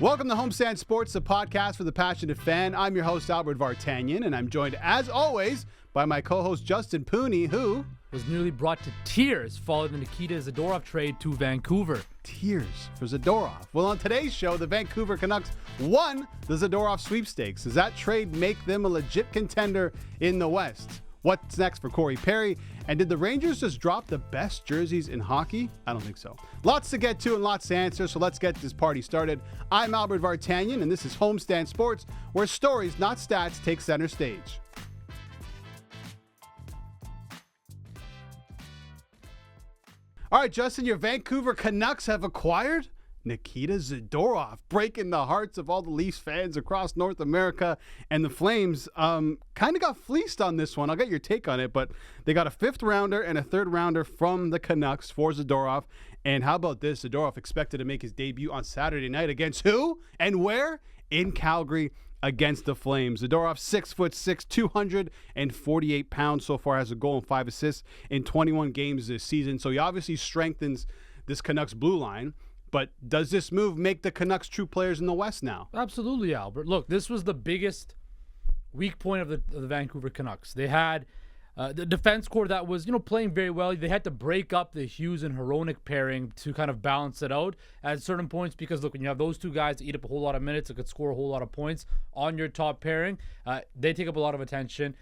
Welcome to Homestand Sports, the podcast for the passionate fan. I'm your host, Albert Vartanian, and I'm joined, as always, by my co-host, Justin Pooni, who was nearly brought to tears following the Nikita Zadorov trade to Vancouver. Tears for Zadorov. Well, on today's show, the Vancouver Canucks won the Zadorov sweepstakes. Does that trade make them a legit contender in the West? What's next for Corey Perry? And did the Rangers just drop the best jerseys in hockey? I don't think so. Lots to get to and lots to answer, so let's get this party started. I'm Albert Vartanian, and this is Homestand Sports, where stories, not stats, take center stage. All right, Justin, your Vancouver Canucks have acquired Nikita Zadorov, breaking the hearts of all the Leafs fans across North America. And the Flames kind of got fleeced on this one. I'll get your take on it, but they got a 5th rounder and a 3rd rounder from the Canucks for Zadorov. And how about this? Zadorov expected to make his debut on Saturday night against who and where? In Calgary against the Flames. Zadorov, 6'6", 248 pounds so far, has a goal and 5 assists in 21 games this season. So he obviously strengthens this Canucks blue line. But does this move make the Canucks true players in the West now? Absolutely, Albert. Look, this was the biggest weak point of the Vancouver Canucks. They had the defense core that was, playing very well. They had to break up the Hughes and Hronek pairing to kind of balance it out at certain points because, look, when you have those two guys that eat up a whole lot of minutes that could score a whole lot of points on your top pairing, they take up a lot of attention.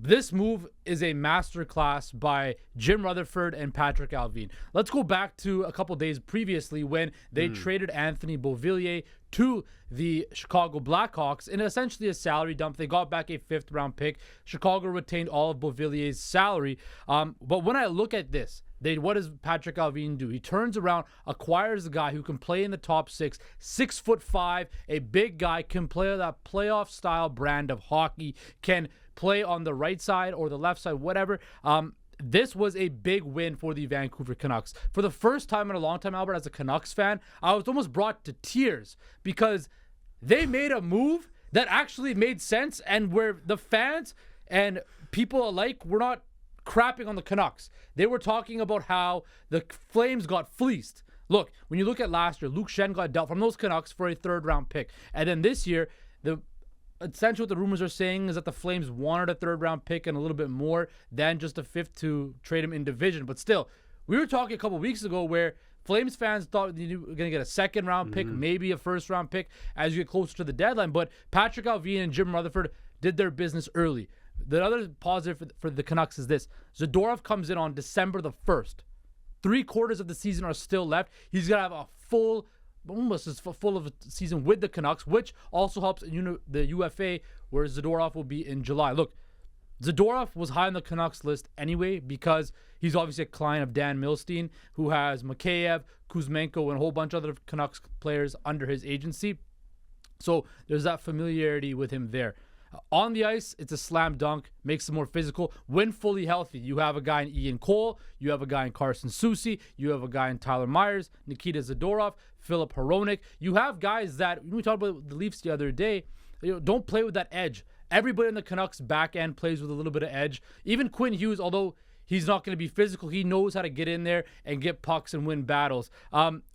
This move is a masterclass by Jim Rutherford and Patrick Allvin. Let's go back to a couple days previously when they traded Anthony Beauvillier to the Chicago Blackhawks in essentially a salary dump. They got back a 5th round pick. Chicago retained all of Beauvillier's salary. But when I look at this, what does Patrick Allvin do? He turns around, acquires a guy who can play in the top 6, 6'5", a big guy, can play that playoff style brand of hockey, can play on the right side or the left side, whatever. This was a big win for the Vancouver Canucks. For the first time in a long time, Albert, as a Canucks fan, I was almost brought to tears because they made a move that actually made sense and where the fans and people alike were not crapping on the Canucks. They were talking about how the Flames got fleeced. Look, when you look at last year, Luke Schenn got dealt from those Canucks for a 3rd round pick. And then this year, essentially what the rumors are saying is that the Flames wanted a 3rd round pick and a little bit more than just a 5th to trade him in division. But still, we were talking a couple weeks ago where Flames fans thought they were going to get a 2nd round pick, maybe a 1st round pick as you get closer to the deadline. But Patrick Allvin and Jim Rutherford did their business early. The other positive for the Canucks is this. Zadorov comes in on December the 1st. 3/4 of the season are still left. He's going to have a almost as full of a season with the Canucks, which also helps the UFA, where Zadorov will be in July. Look, Zadorov was high on the Canucks list anyway because he's obviously a client of Dan Milstein, who has Mikheyev, Kuzmenko, and a whole bunch of other Canucks players under his agency. So there's that familiarity with him there. On the ice, it's a slam dunk, makes it more physical. When fully healthy, you have a guy in Ian Cole, you have a guy in Carson Soucy, you have a guy in Tyler Myers, Nikita Zadorov, Philip Hronek. You have guys that, we talked about the Leafs the other day, don't play with that edge. Everybody in the Canucks back end plays with a little bit of edge. Even Quinn Hughes, although he's not going to be physical, he knows how to get in there and get pucks and win battles.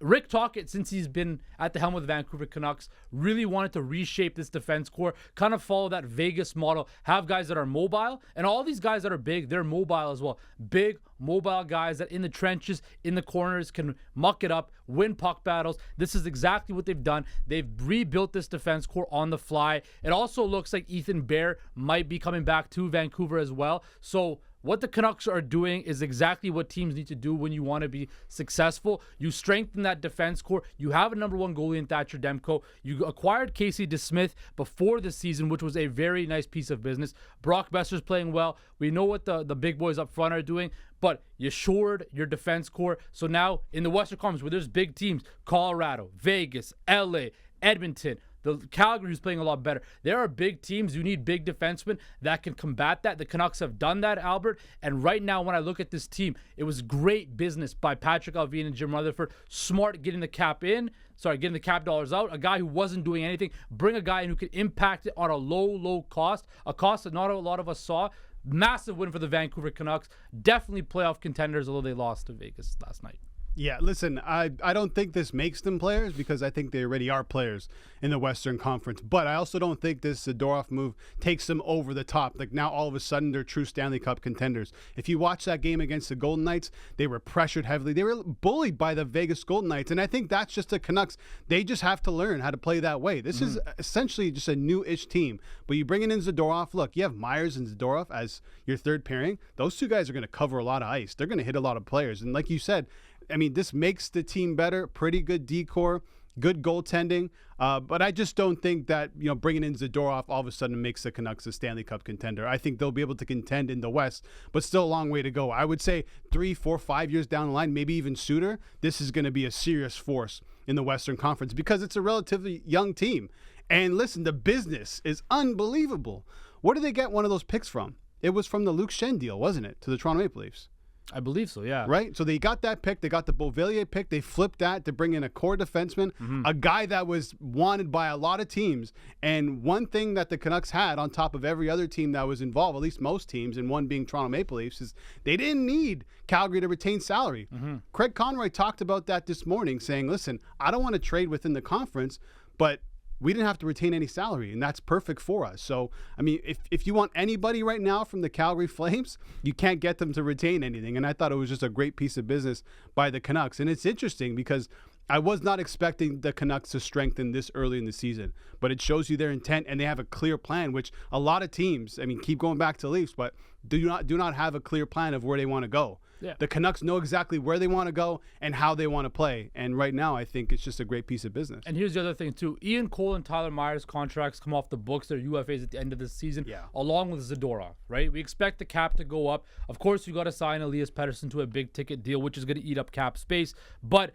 Rick Tocchet, since he's been at the helm of the Vancouver Canucks, really wanted to reshape this defense core, kind of follow that Vegas model, have guys that are mobile, and all these guys that are big, they're mobile as well. Big, mobile guys that in the trenches, in the corners, can muck it up, win puck battles. This is exactly what they've done. They've rebuilt this defense core on the fly. It also looks like Ethan Bear might be coming back to Vancouver as well. So what the Canucks are doing is exactly what teams need to do when you want to be successful. You strengthen that defense core. You have a number 1 goalie in Thatcher Demko. You acquired Casey DeSmith before the season, which was a very nice piece of business. Brock Besser's playing well. We know what the big boys up front are doing, but you shored your defense core. So now in the Western Conference, where there's big teams, Colorado, Vegas, LA, Edmonton, the Calgary is playing a lot better. There are big teams. You need big defensemen that can combat that. The Canucks have done that, Albert. And right now, when I look at this team, it was great business by Patrick Allvin and Jim Rutherford. Smart getting the cap dollars out. A guy who wasn't doing anything. Bring a guy in who can impact it on a low cost. A cost that not a lot of us saw. Massive win for the Vancouver Canucks. Definitely playoff contenders, although they lost to Vegas last night. Yeah, listen, I don't think this makes them players because I think they already are players in the Western Conference. But I also don't think this Zadorov move takes them over the top. Like now all of a sudden they're true Stanley Cup contenders. If you watch that game against the Golden Knights, they were pressured heavily. They were bullied by the Vegas Golden Knights. And I think that's just the Canucks. They just have to learn how to play that way. This is essentially just a new-ish team. But you bring in Zadorov. Look, you have Myers and Zadorov as your third pairing. Those two guys are going to cover a lot of ice. They're going to hit a lot of players. And like you said, I mean, this makes the team better. Pretty good decor, good goaltending. But I just don't think that, bringing in Zadorov all of a sudden makes the Canucks a Stanley Cup contender. I think they'll be able to contend in the West, but still a long way to go. I would say 3, 4, 5 years down the line, maybe even sooner, this is going to be a serious force in the Western Conference because it's a relatively young team. And listen, the business is unbelievable. Where did they get one of those picks from? It was from the Luke Schenn deal, wasn't it, to the Toronto Maple Leafs? I believe so, yeah. Right? So they got that pick. They got the Beauvillier pick. They flipped that to bring in a core defenseman, a guy that was wanted by a lot of teams. And one thing that the Canucks had on top of every other team that was involved, at least most teams, and one being Toronto Maple Leafs, is they didn't need Calgary to retain salary. Craig Conroy talked about that this morning, saying, listen, I don't want to trade within the conference, but we didn't have to retain any salary, and that's perfect for us. So, I mean, if you want anybody right now from the Calgary Flames, you can't get them to retain anything. And I thought it was just a great piece of business by the Canucks. And it's interesting because I was not expecting the Canucks to strengthen this early in the season, but it shows you their intent, and they have a clear plan, which a lot of teams, I mean, keep going back to Leafs, but do not have a clear plan of where they want to go. Yeah. The Canucks know exactly where they want to go and how they want to play. And right now, I think it's just a great piece of business. And here's the other thing, too. Ian Cole and Tyler Myers' contracts come off the books. Their UFAs at the end of the season, along with Zadorov, right? We expect the cap to go up. Of course, you got to sign Elias Pettersson to a big-ticket deal, which is going to eat up cap space. But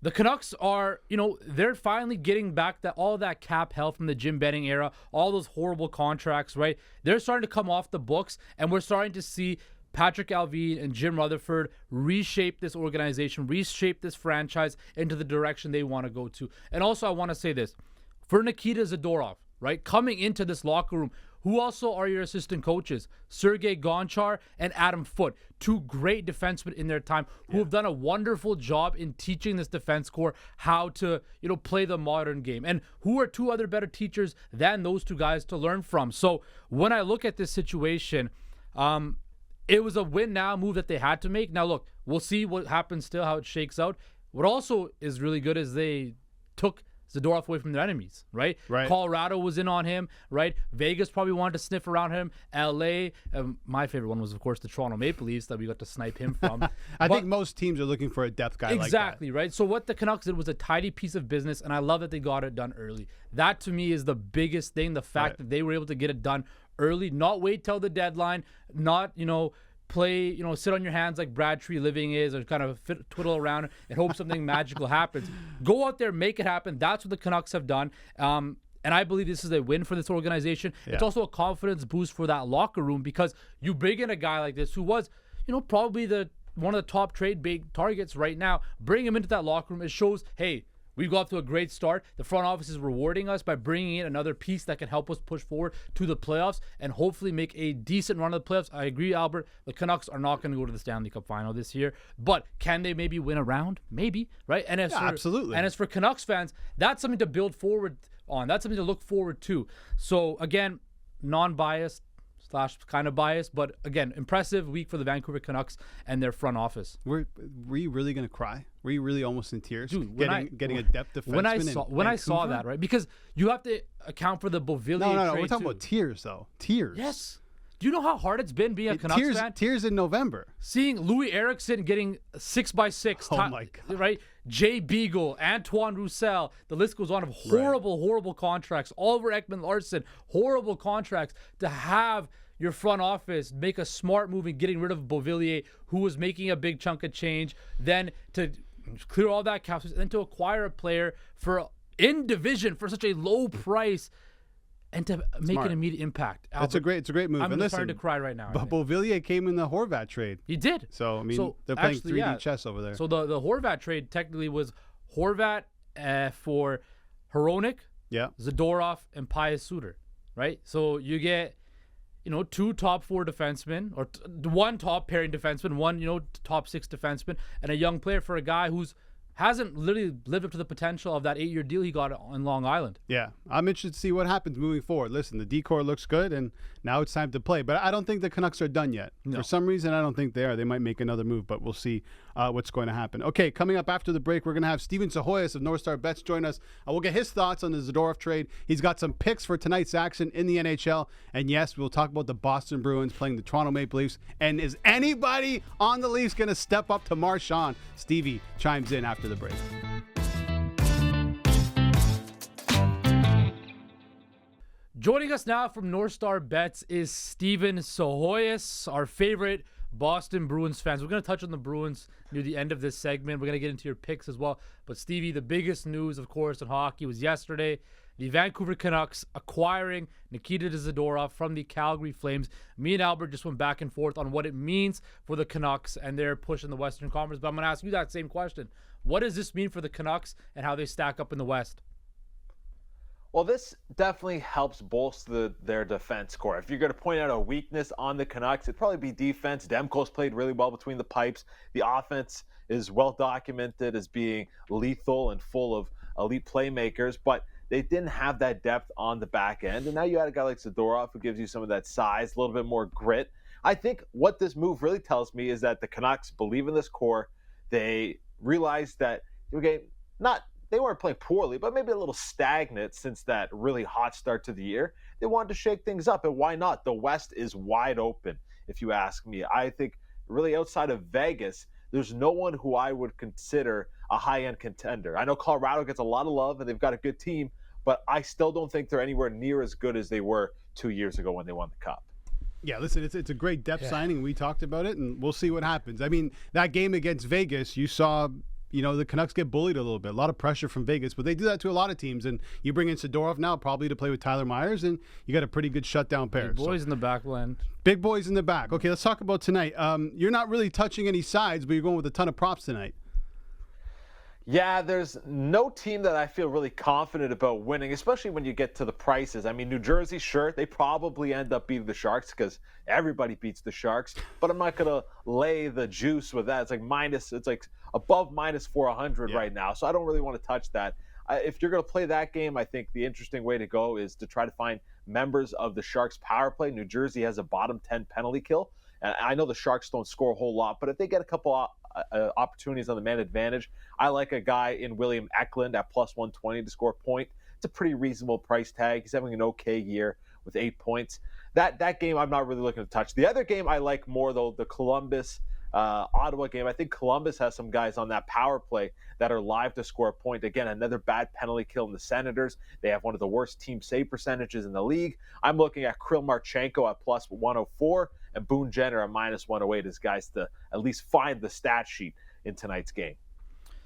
the Canucks are, they're finally getting back all that cap hell from the Jim Benning era, all those horrible contracts, right? They're starting to come off the books, and we're starting to see Patrick Allvin and Jim Rutherford reshape this organization, reshape this franchise into the direction they want to go to. And also, I want to say this. For Nikita Zadorov, right, coming into this locker room, who also are your assistant coaches? Sergei Gonchar and Adam Foote, two great defensemen in their time who have done a wonderful job in teaching this defense corps how to, play the modern game. And who are two other better teachers than those two guys to learn from? So when I look at this situation, it was a win-now move that they had to make. Now, look, we'll see what happens still, how it shakes out. What also is really good is they took Zadorov away from their enemies, right? Colorado was in on him, right? Vegas probably wanted to sniff around him. L.A., my favorite one was, of course, the Toronto Maple Leafs that we got to snipe him from. I think most teams are looking for a depth guy like that. Exactly, right? So what the Canucks did was a tidy piece of business, and I love that they got it done early. That, to me, is the biggest thing, the fact that they were able to get it done early, not wait till the deadline, not, play, sit on your hands like Brad Treliving is, or kind of twiddle around and hope something magical happens. Go out there, make it happen. That's what the Canucks have done. And I believe this is a win for this organization. Yeah. It's also a confidence boost for that locker room because you bring in a guy like this who was, probably one of the top trade big targets right now. Bring him into that locker room. It shows, hey, we've got to a great start. The front office is rewarding us by bringing in another piece that can help us push forward to the playoffs and hopefully make a decent run of the playoffs. I agree, Albert. The Canucks are not going to go to the Stanley Cup final this year, but can they maybe win a round? Maybe, right? And absolutely. And as for Canucks fans, that's something to build forward on. That's something to look forward to. So again, non-biased / kind of biased, but again, impressive week for the Vancouver Canucks and their front office. Were you really going to cry? Were you really almost in tears? Dude, getting a depth defenseman when I saw that, right? Because you have to account for the Beauvillier trade. No, we're talking about tears, though. Tears. Yes. Do you know how hard it's been being a Canucks fan? Tears in November. Seeing Louis Eriksson getting 6x6. Oh, my God. Right? Jay Beagle, Antoine Roussel. The list goes on of horrible contracts. Oliver Ekman-Larsson. Horrible contracts. To have your front office make a smart move in getting rid of Beauvillier, who was making a big chunk of change, then to clear all that cap space, and then to acquire a player in division for such a low price, and to make an immediate impact. Albert, it's a great move. I'm starting to cry right now. But Beauvillier came in the Horvat trade. He did. So I mean, they're playing 3D chess over there. So the Horvat trade technically was Horvat for Hronek, Zadorov, and Pius Suter, right? So you get two top 4 defensemen, or one top pairing defenseman, one, top 6 defenseman, and a young player for a guy who's hasn't literally lived up to the potential of that 8-year deal he got on Long Island. Yeah, I'm interested to see what happens moving forward. Listen, the decor looks good, and now it's time to play. But I don't think the Canucks are done yet. No. For some reason, I don't think they are. They might make another move, but we'll see what's going to happen. Okay, coming up after the break, we're going to have Steven Psihogios of NorthStar Bets join us. We'll get his thoughts on the Zadorov trade. He's got some picks for tonight's action in the NHL. And yes, we'll talk about the Boston Bruins playing the Toronto Maple Leafs. And is anybody on the Leafs going to step up to Marchand? Stevie chimes in after the break. Joining us now from NorthStar Bets is Steven Psihogios, our favorite Boston Bruins fans. We're going to touch on the Bruins near the end of this segment. We're going to get into your picks as well. But Stevie, the biggest news, of course, in hockey was yesterday. The Vancouver Canucks acquiring Nikita Zadorov from the Calgary Flames. Me and Albert just went back and forth on what it means for the Canucks and their push in the Western Conference. But I'm going to ask you that same question. What does this mean for the Canucks and how they stack up in the West? Well, this definitely helps bolster their defense core. If you're going to point out a weakness on the Canucks, it'd probably be defense. Demko's played really well between the pipes. The offense is well documented as being lethal and full of elite playmakers, but they didn't have that depth on the back end. And now you add a guy like Zadorov who gives you some of that size, a little bit more grit. I think what this move really tells me is that the Canucks believe in this core. They realize that, okay, they weren't playing poorly, but maybe a little stagnant since that really hot start to the year. They wanted to shake things up, and why not? The West is wide open, if you ask me. I think really outside of Vegas, there's no one who I would consider a high-end contender. I know Colorado gets a lot of love, and they've got a good team, but I still don't think they're anywhere near as good as they were 2 years ago when they won the Cup. Yeah, listen, it's a great depth signing. We talked about it, and we'll see what happens. I mean, that game against Vegas, you saw – the Canucks get bullied a little bit. A lot of pressure from Vegas, but they do that to a lot of teams. And you bring in Zadorov now probably to play with Tyler Myers, and you got a pretty good shutdown pair. Big boys in the back line. Big boys in the back. Okay, let's talk about tonight. You're not really touching any sides, but you're going with a ton of props tonight. Yeah, there's no team that I feel really confident about winning, especially when you get to the prices. I mean, New Jersey, sure, they probably end up beating the Sharks because everybody beats the Sharks, but I'm not going to lay the juice with that. It's like above minus 400 right now, so I don't really want to touch that. If you're going to play that game, I think the interesting way to go is to try to find members of the Sharks power play. New Jersey has a bottom 10 penalty kill, and I know the Sharks don't score a whole lot, but if they get a couple opportunities on the man advantage, I like a guy in William Eklund at plus 120 to score a point. It's a pretty reasonable price tag. He's having an okay year with 8 points. That game I'm not really looking to touch. The other game I like more, though, the Columbus Ottawa game. I think Columbus has some guys on that power play that are live to score a point. Again, another bad penalty kill in the Senators. They have one of the worst team save percentages in the league. I'm looking at Kirill Marchenko at plus 104 and Boone Jenner at minus 108 as guys to at least find the stat sheet in tonight's game.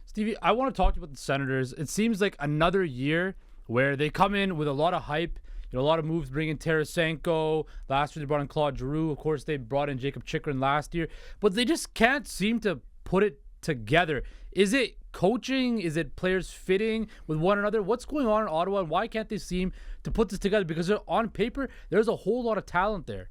Stevie, I want to talk to you about the Senators. It seems like another year where they come in with a lot of hype. A lot of moves, bringing Tarasenko. Last year they brought in Claude Giroux. Of course, they brought in Jacob Chychrun last year. But they just can't seem to put it together. Is it coaching? Is it players fitting with one another? What's going on in Ottawa, and why can't they seem to put this together? Because on paper, there's a whole lot of talent there.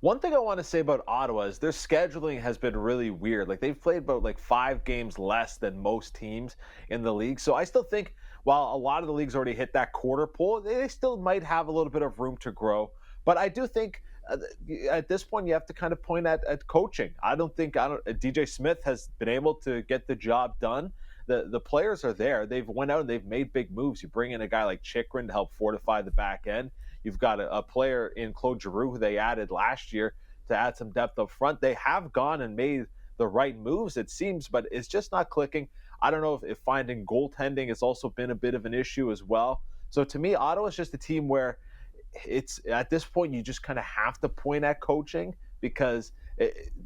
One thing I want to say about Ottawa is their scheduling has been really weird. They've played about 5 games less than most teams in the league. So I still think while a lot of the leagues already hit that quarter pole, they still might have a little bit of room to grow. But I do think at this point you have to kind of point at coaching. DJ Smith has been able to get the job done. The players are there. They've went out and they've made big moves. You bring in a guy like Chychrun to help fortify the back end. You've got a player in Claude Giroux who they added last year to add some depth up front. They have gone and made the right moves, it seems, but it's just not clicking. I don't know if finding goaltending has also been a bit of an issue as well. So to me, Ottawa is just a team where it's at this point you just kind of have to point at coaching because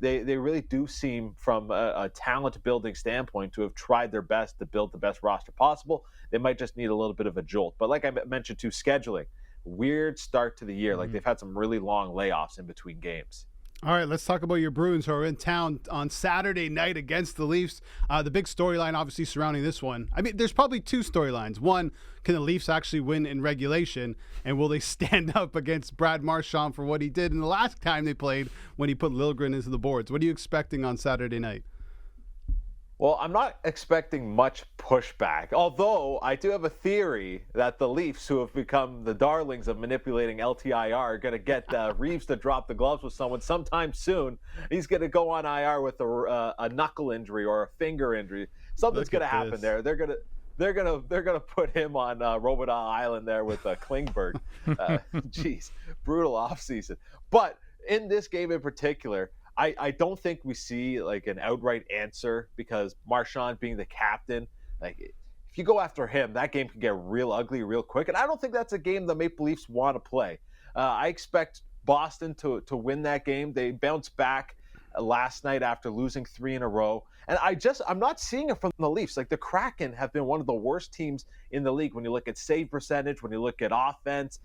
they really do seem from a talent building standpoint to have tried their best to build the best roster possible. They might just need a little bit of a jolt. But like I mentioned too, scheduling. Weird start to the year. They've had some really long layoffs in between games. All right, let's talk about your Bruins who are in town on Saturday night against the Leafs. The big storyline, obviously, surrounding this one. I mean, there's probably two storylines. One, can the Leafs actually win in regulation? And will they stand up against Brad Marchand for what he did in the last time they played when he put Liljegren into the boards? What are you expecting on Saturday night? Well, I'm not expecting much pushback, although I do have a theory that the Leafs, who have become the darlings of manipulating LTIR, are going to get Reeves to drop the gloves with someone sometime soon. He's going to go on IR with a knuckle injury or a finger injury. Something's going to happen there. They're gonna put him on Robidas Island there with Klingberg. Jeez, brutal offseason. But in this game in particular, I don't think we see like an outright answer because Marchand being the captain, like if you go after him, that game can get real ugly real quick. And I don't think that's a game the Maple Leafs want to play. I expect Boston to win that game. They bounced back last night after losing 3 in a row. And I'm not seeing it from the Leafs. Like the Kraken have been one of the worst teams in the league when you look at save percentage, when you look at offense.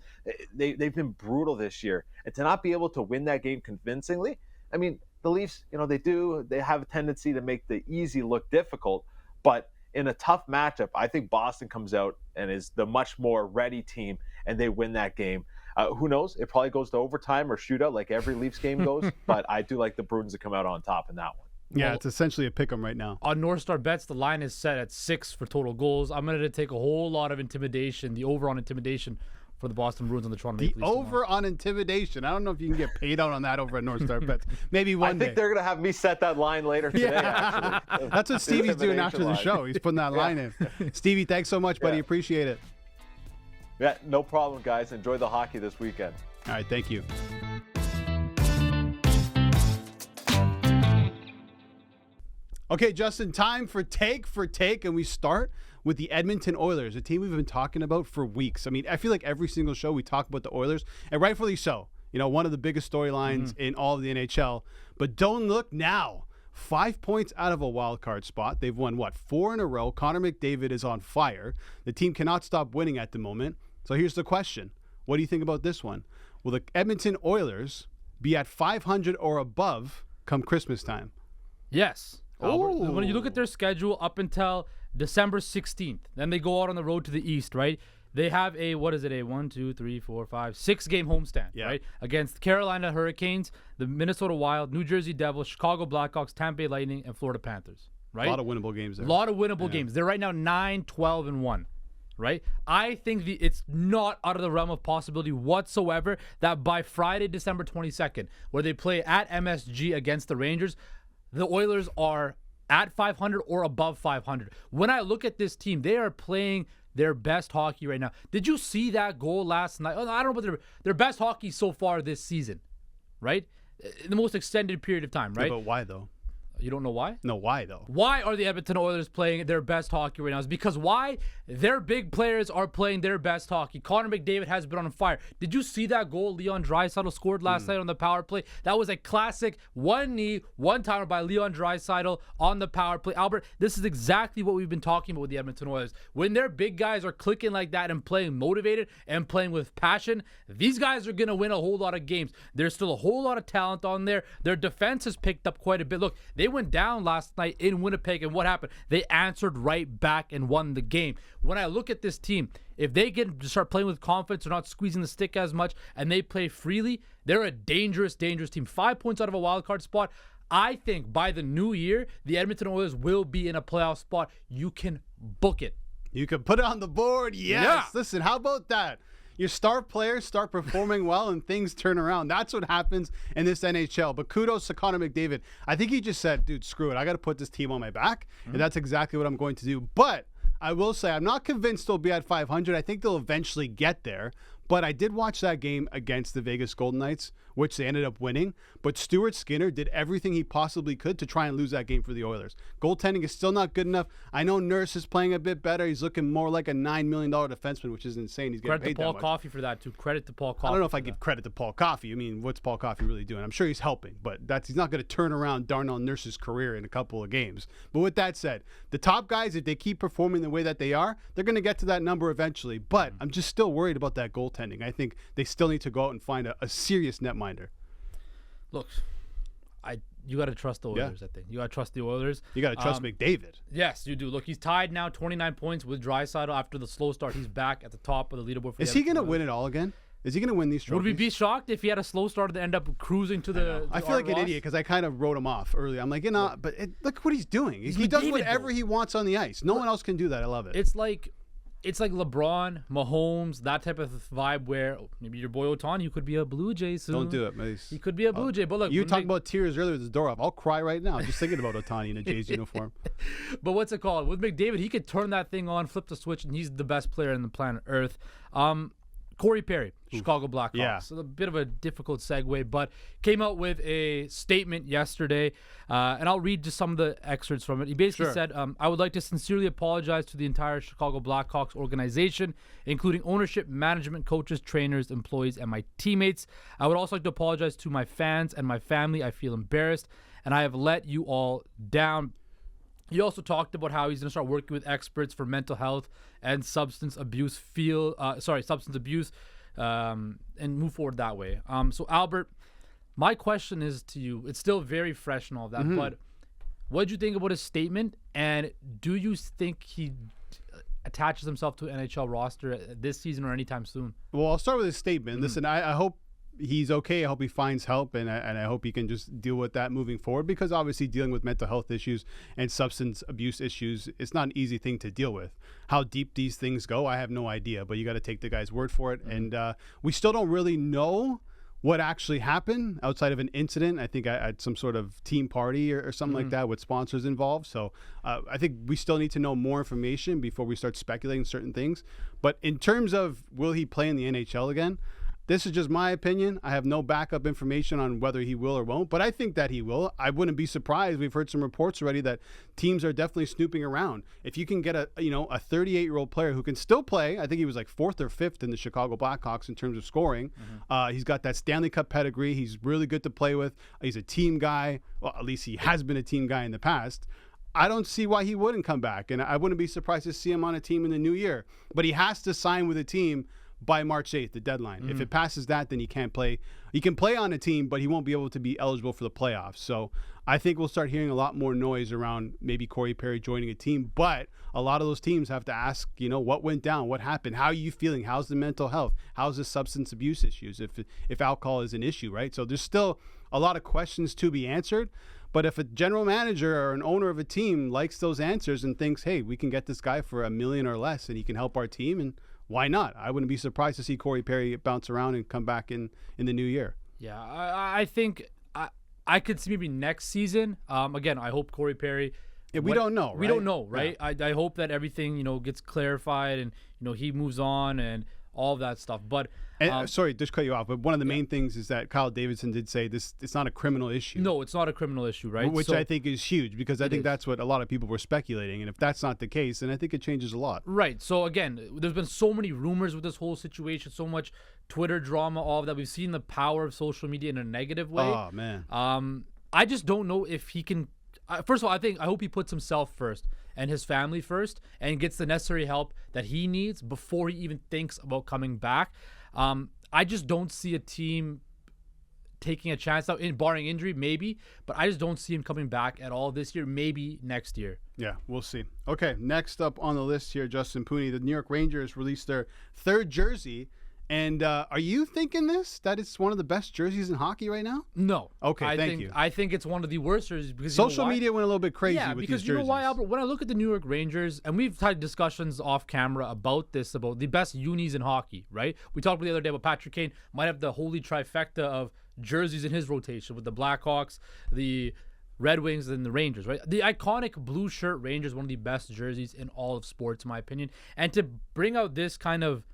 They've been brutal this year. And to not be able to win that game convincingly, I mean, the Leafs, they have a tendency to make the easy look difficult, but in a tough matchup, I think Boston comes out and is the much more ready team, and they win that game. Who knows? It probably goes to overtime or shootout like every Leafs game goes, but I do like the Bruins to come out on top in that one. Yeah, it's essentially a pick 'em right now. On NorthStar Bets, the line is set at 6 for total goals. I'm going to take a whole lot of intimidation, the over on intimidation for the Boston Bruins and the Toronto Maple Leafs. The over on intimidation. I don't know if you can get paid out on that over at NorthStar Bets. Maybe one day. I think they're going to have me set that line later today, actually. That's what Stevie's doing after the show. He's putting that line in. Stevie, thanks so much, buddy. Appreciate it. Yeah, no problem, guys. Enjoy the hockey this weekend. All right, thank you. Okay, Justin, time for take, and we start with the Edmonton Oilers, a team we've been talking about for weeks. I mean, I feel like every single show we talk about the Oilers, and rightfully so. One of the biggest storylines in all of the NHL. But don't look now. 5 points out of a wild card spot. They've won, 4 in a row. Connor McDavid is on fire. The team cannot stop winning at the moment. So here's the question. What do you think about this one? Will the Edmonton Oilers be at 500 or above come Christmas time? Yes. When you look at their schedule up until December 16th, then they go out on the road to the East, right? They have a 6-game homestand, right? Against Carolina Hurricanes, the Minnesota Wild, New Jersey Devils, Chicago Blackhawks, Tampa Bay Lightning, and Florida Panthers, right? A lot of winnable games there. A lot of winnable games. They're right now 9-12-1, right? I think it's not out of the realm of possibility whatsoever that by Friday, December 22nd, where they play at MSG against the Rangers, the Oilers are at 500 or above 500. When I look at this team, they are playing their best hockey right now. Did you see that goal last night? I don't know about their best hockey so far this season, right? In the most extended period of time, right? Yeah, but why, though? You don't know why? No, why, though? Why are the Edmonton Oilers playing their best hockey right now? It's because why? Their big players are playing their best hockey. Connor McDavid has been on fire. Did you see that goal Leon Draisaitl scored last night on the power play? That was a classic one-knee, one-timer by Leon Draisaitl on the power play. Albert, this is exactly what we've been talking about with the Edmonton Oilers. When their big guys are clicking like that and playing motivated and playing with passion, these guys are going to win a whole lot of games. There's still a whole lot of talent on there. Their defense has picked up quite a bit. Look, they went down last night in Winnipeg, and what happened? They answered right back and won the game. When I look at this team, if they get to start playing with confidence, they're not squeezing the stick as much, and they play freely, they're a dangerous, dangerous team. 5 points out of a wild card spot. I think by the new year, the Edmonton Oilers will be in a playoff spot. You can book it. You can put it on the board. Yes. Yeah. Listen, how about that? Your star players start performing well and things turn around. That's what happens in this NHL. But kudos to Connor McDavid. I think he just said, dude, screw it. I got to put this team on my back. And that's exactly what I'm going to do. But I will say I'm not convinced they'll be at 500. I think they'll eventually get there. But I did watch that game against the Vegas Golden Knights, which they ended up winning. But Stuart Skinner did everything he possibly could to try and lose that game for the Oilers. Goaltending is still not good enough. I know Nurse is playing a bit better. He's looking more like a $9 million defenseman, which is insane. He's getting paid that much. Credit to Paul Coffey for that, too. Credit to Paul Coffey. I don't know if I give credit to Paul Coffey. I mean, what's Paul Coffey really doing? I'm sure he's helping, but he's not going to turn around Darnell Nurse's career in a couple of games. But with that said, the top guys, if they keep performing the way that they are, they're going to get to that number eventually. But I'm just still worried about that goaltending. I think they still need to go out and find a serious netminder. Look, You got to trust the Oilers, I think. You got to trust the Oilers. You got to trust McDavid. Yes, you do. Look, he's tied now, 29 points with Draisaitl after the slow start. He's back at the top of the leaderboard. Is he going to win it all again? Is he going to win these trophies? Would we be shocked if he had a slow start to end up cruising to the I feel like an idiot because I kind of wrote him off early. I'm like, but look what he's doing. He does whatever he wants on the ice. No one else can do that. I love it. It's like LeBron, Mahomes, that type of vibe where maybe your boy Ohtani, who could be a Blue Jay soon. Don't do it, Mace. He could be a Blue Jay. But look, you talked about tears earlier with Zadorov. I'll cry right now just thinking about Ohtani in a Jays uniform. But what's it called? With McDavid, he could turn that thing on, flip the switch, and he's the best player on the planet Earth. Corey Perry, Chicago Blackhawks. Yeah. So a bit of a difficult segue, but came out with a statement yesterday, and I'll read just some of the excerpts from it. He basically said, I would like to sincerely apologize to the entire Chicago Blackhawks organization, including ownership, management, coaches, trainers, employees, and my teammates. I would also like to apologize to my fans and my family. I feel embarrassed, and I have let you all down. He also talked about how he's going to start working with experts for mental health and substance abuse and move forward that way. So Albert, my question is to you. It's still very fresh and all that, but what did you think about his statement? And do you think he attaches himself to an NHL roster this season or anytime soon? Well, I'll start with his statement. Listen, I hope he's okay. I hope he finds help, and I hope he can just deal with that moving forward, because obviously dealing with mental health issues and substance abuse issues, it's not an easy thing to deal with. How deep these things go, I have no idea, but you got to take the guy's word for it. And we still don't really know what actually happened outside of an incident. I think at some sort of team party or something like that with sponsors involved. So I think we still need to know more information before we start speculating certain things. But in terms of will he play in the NHL again, this is just my opinion. I have no backup information on whether he will or won't, but I think that he will. I wouldn't be surprised. We've heard some reports already that teams are definitely snooping around. If you can get a 38-year-old player who can still play, I think he was like 4th or 5th in the Chicago Blackhawks in terms of scoring. He's got that Stanley Cup pedigree. He's really good to play with. He's a team guy. Well, at least he has been a team guy in the past. I don't see why he wouldn't come back, and I wouldn't be surprised to see him on a team in the new year. But he has to sign with a team by March 8th, the deadline. If it passes that, then he can't play. He can play on a team, but he won't be able to be eligible for the playoffs. So I think we'll start hearing a lot more noise around maybe Corey Perry joining a team. But a lot of those teams have to ask, what went down? What happened? How are you feeling? How's the mental health? How's the substance abuse issues if alcohol is an issue, right? So there's still a lot of questions to be answered. But if a general manager or an owner of a team likes those answers and thinks, hey, we can get this guy for $1 million or less and he can help our team, and why not? I wouldn't be surprised to see Corey Perry bounce around and come back in the new year. Yeah, I think I could see maybe next season. Again, I hope Corey Perry. Yeah, we don't know. Right? We don't know, right? Yeah. I hope that everything gets clarified and he moves on and all of that stuff. But sorry, just cut you off. But one of the main things is that Kyle Davidson did say it's not a criminal issue. No, it's not a criminal issue, right? Which I think is huge, because I think that's what a lot of people were speculating. And if that's not the case, then I think it changes a lot. Right. So again, there's been so many rumors with this whole situation, so much Twitter drama, all of that. We've seen the power of social media in a negative way. Oh man. I just don't know if he can. First of all, I hope he puts himself first and his family first and gets the necessary help that he needs before he even thinks about coming back. I just don't see a team taking a chance out, barring injury, maybe, but I just don't see him coming back at all this year, maybe next year. Yeah, we'll see. Okay, next up on the list here, Justin Pooni, the New York Rangers released their 3rd jersey. And are you thinking that it's one of the best jerseys in hockey right now? No. Okay, thank you. I think it's one of the worst jerseys because social media went a little bit crazy with these jerseys. Because you know why, Albert? When I look at the New York Rangers, and we've had discussions off camera about the best unis in hockey, right? We talked about the other day about Patrick Kane might have the holy trifecta of jerseys in his rotation with the Blackhawks, the Red Wings, and the Rangers, right? The iconic blue shirt Rangers, one of the best jerseys in all of sports, in my opinion. And to bring out this kind of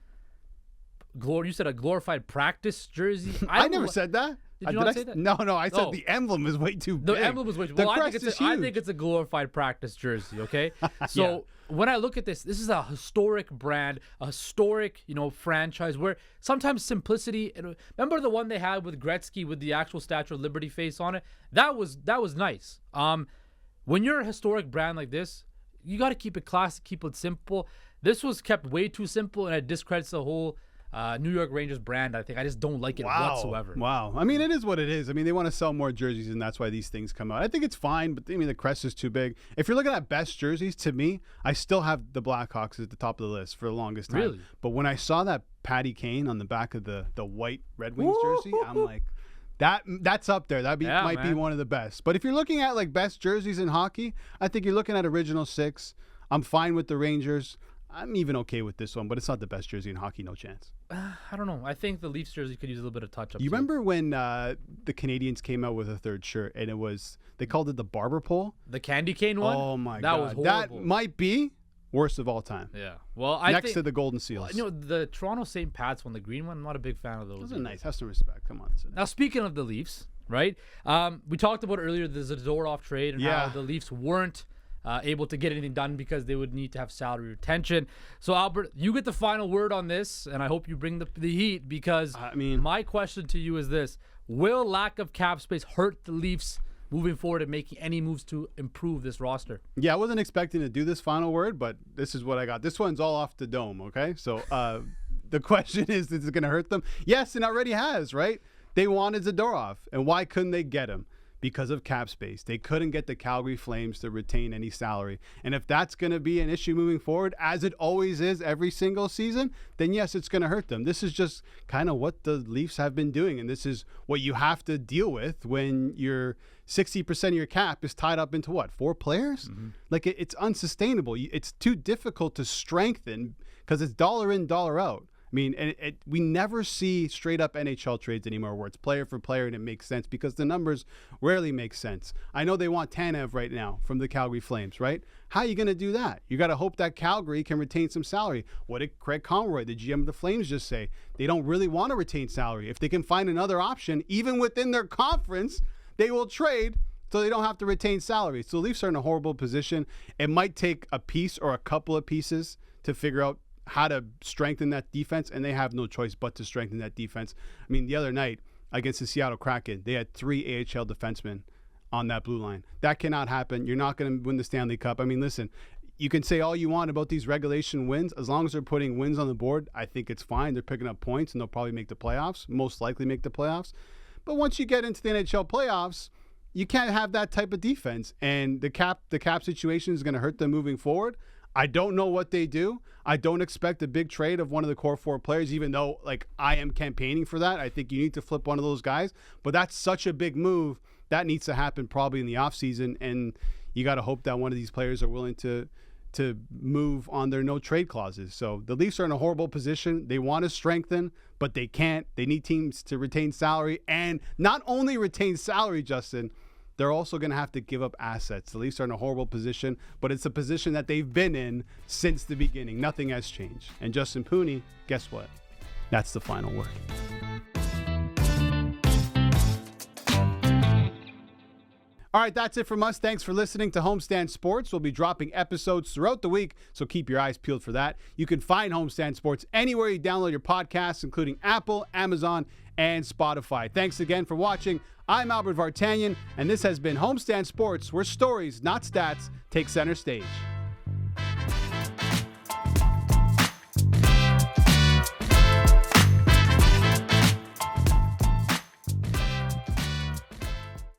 you said a glorified practice jersey. I never said that. Did you not say that? No, I said the emblem is way too big. The emblem is way too big. Well, I think it's a glorified practice jersey, okay? So when I look at this is a historic brand, a historic, franchise where sometimes simplicity, and remember the one they had with Gretzky with the actual Statue of Liberty face on it? That was nice. When you're a historic brand like this, you got to keep it classic, keep it simple. This was kept way too simple, and it discredits the whole New York Rangers brand. I think I just don't like it whatsoever. Wow. I mean, it is what it is. I mean, they want to sell more jerseys, and that's why these things come out. I think it's fine, but I mean, the crest is too big. If you're looking at best jerseys, to me, I still have the Blackhawks at the top of the list for the longest time. Really? But when I saw that Patty Kane on the back of the white Red Wings jersey, I'm like, that's up there. That might be one of the best. But if you're looking at like best jerseys in hockey, I think you're looking at original six. I'm fine with the Rangers. I'm even okay with this one, but it's not the best jersey in hockey. No chance. I don't know. I think the Leafs jersey could use a little bit of touch-up. You remember when the Canadians came out with a third shirt, and they called it the barber pole? The candy cane one? Oh, my God. That was horrible. That might be worst of all time. Yeah. Well, Next to the Golden Seals. The Toronto St. Pat's one, the green one, I'm not a big fan of those. Those are nice. Have some respect. Come on. Now, speaking of the Leafs, right? We talked about earlier the Zadorov trade and how the Leafs weren't able to get anything done because they would need to have salary retention. So, Albert, you get the final word on this, and I hope you bring the heat because my question to you is this. Will lack of cap space hurt the Leafs moving forward and making any moves to improve this roster? Yeah, I wasn't expecting to do this final word, but this is what I got. This one's all off the dome, okay? So the question is it going to hurt them? Yes, and already has, right? They wanted Zadorov, and why couldn't they get him? Because of cap space. They couldn't get the Calgary Flames to retain any salary. And if that's going to be an issue moving forward, as it always is every single season, then yes, it's going to hurt them. This is just kind of what the Leafs have been doing, and this is what you have to deal with when your 60% of your cap is tied up into what, 4 players? Mm-hmm. Like it's unsustainable. It's too difficult to strengthen because it's dollar in, dollar out. I mean, we never see straight up NHL trades anymore where it's player for player and it makes sense because the numbers rarely make sense. I know they want Tanev right now from the Calgary Flames, right? How are you going to do that? You got to hope that Calgary can retain some salary. What did Craig Conroy, the GM of the Flames, just say? They don't really want to retain salary. If they can find another option, even within their conference, they will trade so they don't have to retain salary. So the Leafs are in a horrible position. It might take a piece or a couple of pieces to figure out how to strengthen that defense, and they have no choice but to strengthen that defense. I mean, the other night against the Seattle Kraken, they had 3 AHL defensemen on that blue line. That cannot happen. You're not going to win the Stanley Cup. I mean, listen, you can say all you want about these regulation wins. As long as they're putting wins on the board, I think it's fine. They're picking up points, and they'll probably make the playoffs, most likely make the playoffs. But once you get into the NHL playoffs, you can't have that type of defense, and the cap situation is going to hurt them moving forward. I don't know what they do. I don't expect a big trade of one of the core 4 players, even though I am campaigning for that. I think you need to flip one of those guys. But that's such a big move. That needs to happen probably in the offseason. And you got to hope that one of these players are willing to move on their no trade clauses. So the Leafs are in a horrible position. They want to strengthen, but they can't. They need teams to retain salary. And not only retain salary, Justin, they're also going to have to give up assets. The Leafs are in a horrible position, but it's a position that they've been in since the beginning. Nothing has changed. And Justin Pooni, guess what? That's the final word. All right, that's it from us. Thanks for listening to Homestand Sports. We'll be dropping episodes throughout the week, so keep your eyes peeled for that. You can find Homestand Sports anywhere you download your podcasts, including Apple, Amazon, and Spotify. Thanks again for watching. I'm Albert Vartanian, and this has been Homestand Sports, where stories, not stats, take center stage.